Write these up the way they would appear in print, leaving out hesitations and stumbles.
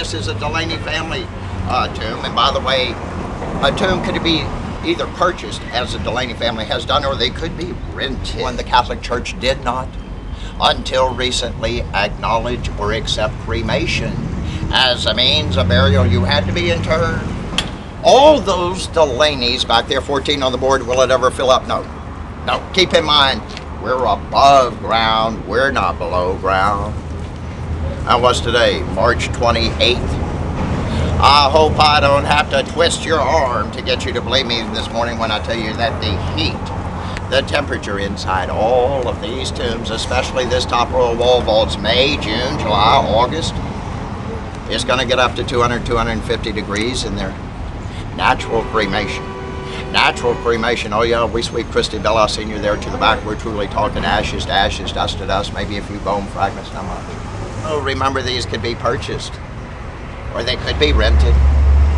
this is a Delaney family tomb. And by the way, a tomb could be either purchased, as the Delaney family has done, or they could be rented. When the Catholic Church did not, until recently, acknowledge or accept cremation as a means of burial. You had to be interred. All those Delaneys back there, 14 on the board, will it ever fill up? No. No, keep in mind, we're above ground, we're not below ground. And what's today, March 28th? I hope I don't have to twist your arm to get you to believe me this morning when I tell you that the heat, the temperature inside all of these tombs, especially this top row of wall vaults, May, June, July, August, is going to get up to 200, 250 degrees in their natural cremation. Natural cremation, oh yeah, we sweep Christy Bell, I seen you there to the back. We're truly talking ashes to ashes, dust to dust, maybe a few bone fragments, not much. Oh, remember these could be purchased, or they could be rented.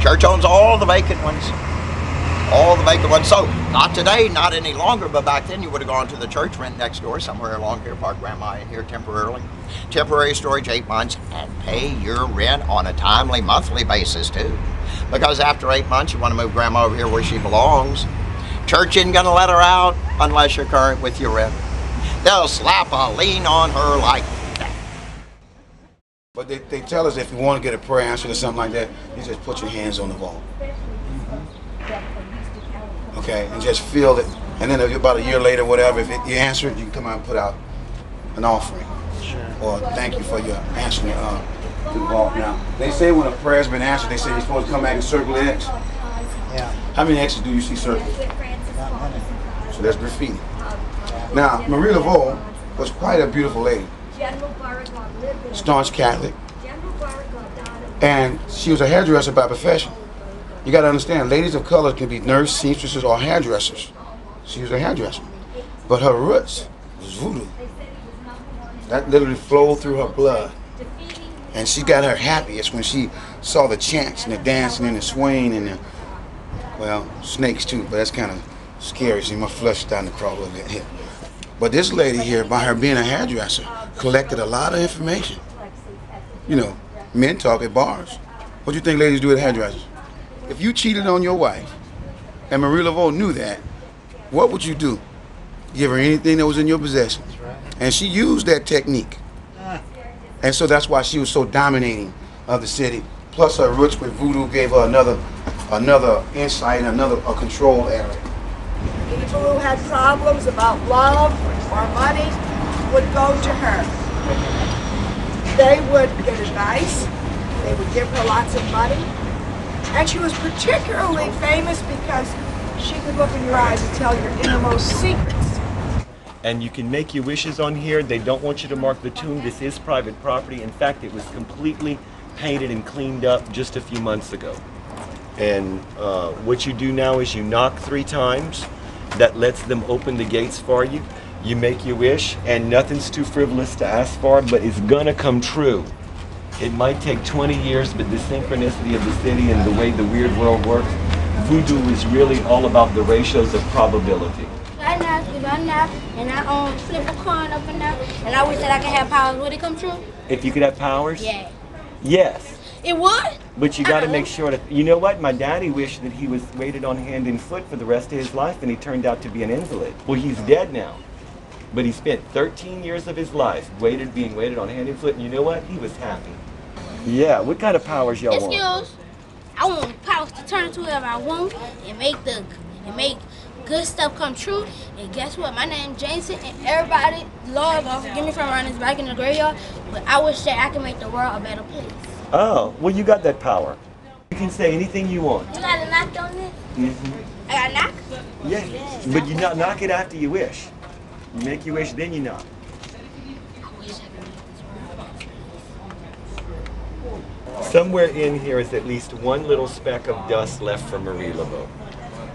Church owns all the vacant ones. All the vacant ones. So, not today, not any longer, but back then you would have gone to the church, rent next door, somewhere along here, park grandma in here temporarily. Temporary storage, 8 months, and pay your rent on a timely monthly basis too. Because after 8 months, you want to move grandma over here where she belongs. Church isn't going to let her out unless you're current with your rent. They'll slap a lien on her like that. But they tell us if you want to get a prayer answered or something like that, you just put your hands on the vault. Okay, and just feel it. And then about a year later, whatever, if you answer it, you can come out and put out an offering. Sure. Or thank you for your answering to the vault. Now, they say when a prayer's been answered, they say you're supposed to come back and circle the X. Yeah. How many X's do you see circled? So that's graffiti. Now, Marie Laveau was quite a beautiful lady. Staunch Catholic. And she was a hairdresser by profession. You got to understand, ladies of color can be nurse, seamstresses, or hairdressers. She was a hairdresser. But her roots was voodoo. That literally flowed through her blood. And she got her happiest when she saw the chants and the dancing and the swaying and the, well, snakes too, but that's kind of scary. See, my flesh starting to crawl a little bit here. But this lady here, by her being a hairdresser, collected a lot of information. You know, men talk at bars. What do you think ladies do at hairdressers? If you cheated on your wife, and Marie Laveau knew that, what would you do? Give her anything that was in your possession. And she used that technique. And so that's why she was so dominating of the city. Plus her roots with voodoo gave her another insight, a control area. People who had problems about love or money would go to her. They would get advice. They would give her lots of money. And she was particularly famous because she could look in your eyes and tell your innermost secrets. And you can make your wishes on here. They don't want you to mark the tomb. This is private property. In fact, it was completely painted and cleaned up just a few months ago. And what you do now is you knock 3 times. That lets them open the gates for you. You make your wish, and nothing's too frivolous to ask for, but it's gonna come true. It might take 20 years, but the synchronicity of the city and the way the weird world works, voodoo is really all about the ratios of probability. I knock, and I flip a coin up and down, and I wish that I could have powers. Would it come true? If you could have powers? Yeah. Yes. It would? But you gotta make sure that, you know what, my daddy wished that he was weighted on hand and foot for the rest of his life, and he turned out to be an invalid. Well, he's dead now. But he spent 13 years of his life being weighted on hand and foot, and you know what? He was happy. Yeah, what kind of powers y'all want? Excuse. I want powers to turn into whatever I want and make good stuff come true. And guess what? My name's Jason, and everybody, Lord, don't forgive me for running this back in the graveyard, but I wish that I could make the world a better place. Oh, well, you got that power. You can say anything you want. You got a knock on this? Mm-hmm. I got a knock? Yes, but you knock it after you wish. You make your wish, then you knock. Somewhere in here is at least one little speck of dust left from Marie Laveau.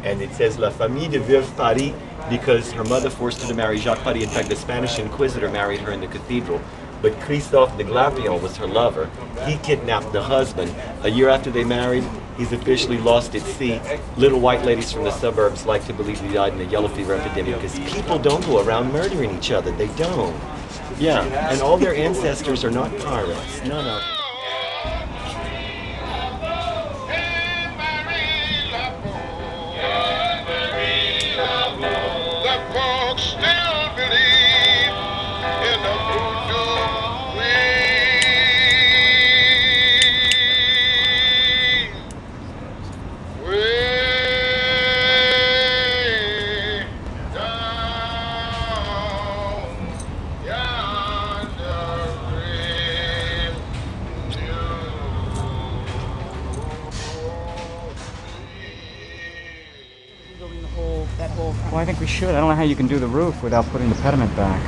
And it says La Famille de Veuve Paris because her mother forced her to marry Jacques Paris. In fact, the Spanish Inquisitor married her in the cathedral. But Christophe de Glapion was her lover. He kidnapped the husband. A year after they married, he's officially lost at sea. Little white ladies from the suburbs like to believe he died in the yellow fever epidemic because people don't go around murdering each other. They don't. Yeah, and all their ancestors are not pirates. None of them. I think we should. I don't know how you can do the roof without putting the pediment back.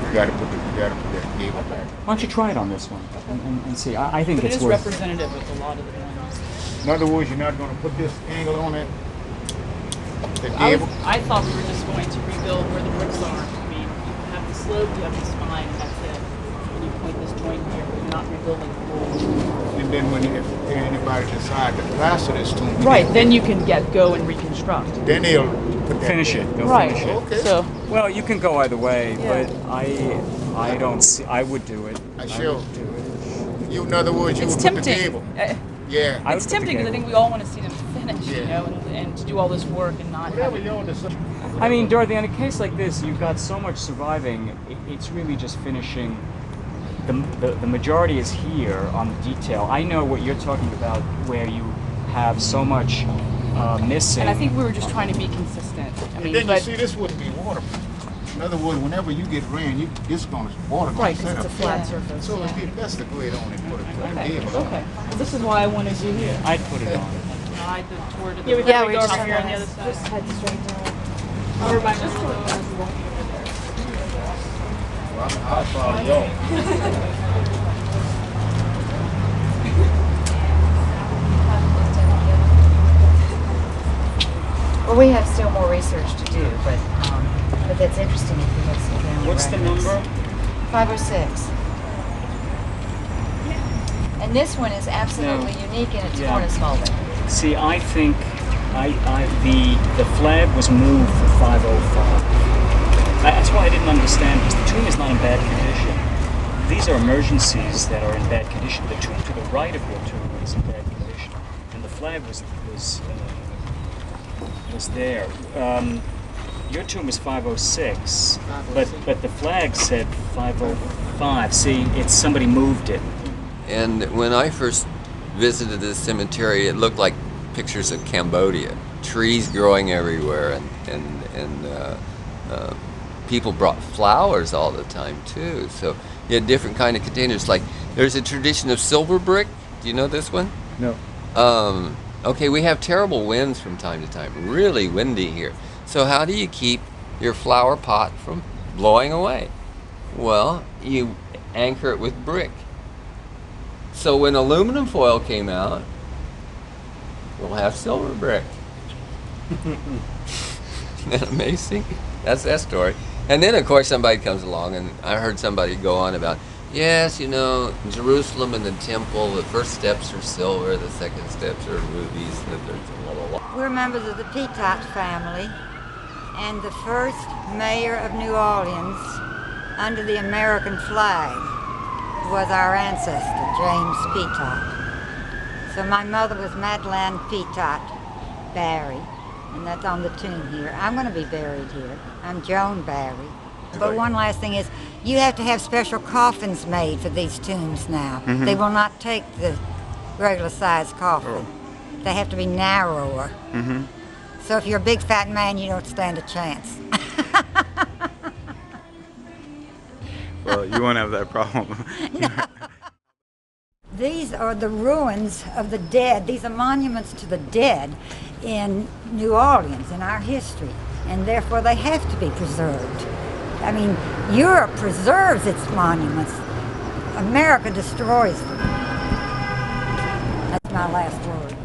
You gotta put that gable back. Why don't you try it on this one and see? I think But it's it is worth. representative with a lot of the ones. In other words, you're not gonna put this angle on it. The I gable. thought we were just going to rebuild where the bricks are. I mean, you have the slope, you have the spine, and that's it. And you point this joint here, but you're not rebuilding the whole. And then when if anybody decide to plaster this tomb, Right, then you can go and reconstruct. then they'll put that Finish there. it. They'll Right. finish it. Okay. So, Well, you can go either way, Yeah. but I don't see. I would do it. I would sure. do it. You, in other words, you it's would put the tempting. gable. Yeah. I would It's put the tempting because I gable. think we all want to see them finish, you Yeah. know, and to do all this work and not have Whatever it. y'all decide. I mean, Dorothy, in a case like this, you've got so much surviving. It's really just finishing. The majority is here on the detail. I know what you're talking about, where you have so much missing. And I think we were just trying to be consistent. I mean, And then you but see, this wouldn't be waterproof. In other words, whenever you get rain, it's gonna water gonna right, set because it's a up. flat surface. So yeah. it'd be best to go ahead on and put a Okay. gable on. Okay. Well, this is why I wanted you here. I'd put it on. I did the tour to the Yeah, we go just over here on the other side. Just head straight down. Over by Mr. Lewis, walking over there. I'll follow y'all. Well, we have still more research to do, but that's interesting if you have some family What's the records. number? 506. And this one is absolutely unique in its Yeah. cornice molding. See, I think the flag was moved for 505. That's why I didn't understand, because the tomb is not in bad condition. These are emergencies that are in bad condition. The tomb to the right of your tomb is in bad condition, and the flag was there. Your tomb is 506, but the flag said 505. See, it's somebody moved it. And when I first visited this cemetery, it looked like pictures of Cambodia. Trees growing everywhere, and people brought flowers all the time too. So you had different kind of containers. Like there's a tradition of silver brick. Do you know this one? No. Okay, we have terrible winds from time to time. Really windy here. So how do you keep your flower pot from blowing away? Well, you anchor it with brick. So when aluminum foil came out, we'll have silver brick. Isn't that amazing? That's that story. And then, of course, somebody comes along, and I heard somebody go on about, yes, you know, in Jerusalem and the temple, the first steps are silver, the second steps are rubies, and there's a blah, blah, blah. We're members of the Petot family, and the first mayor of New Orleans under the American flag was our ancestor, James Petot. So my mother was Madeline Petot Barry, and that's on the tomb here. I'm going to be buried here. I'm Joan Barry. But one last thing is, you have to have special coffins made for these tombs now. Mhm. They will not take the regular size coffin. They have to be narrower. Mm-hmm. So if you're a big fat man, you don't stand a chance. Well, you won't have that problem. These are the ruins of the dead. These are monuments to the dead in New Orleans, in our history, and therefore they have to be preserved. I mean, Europe preserves its monuments. America destroys them. That's my last word.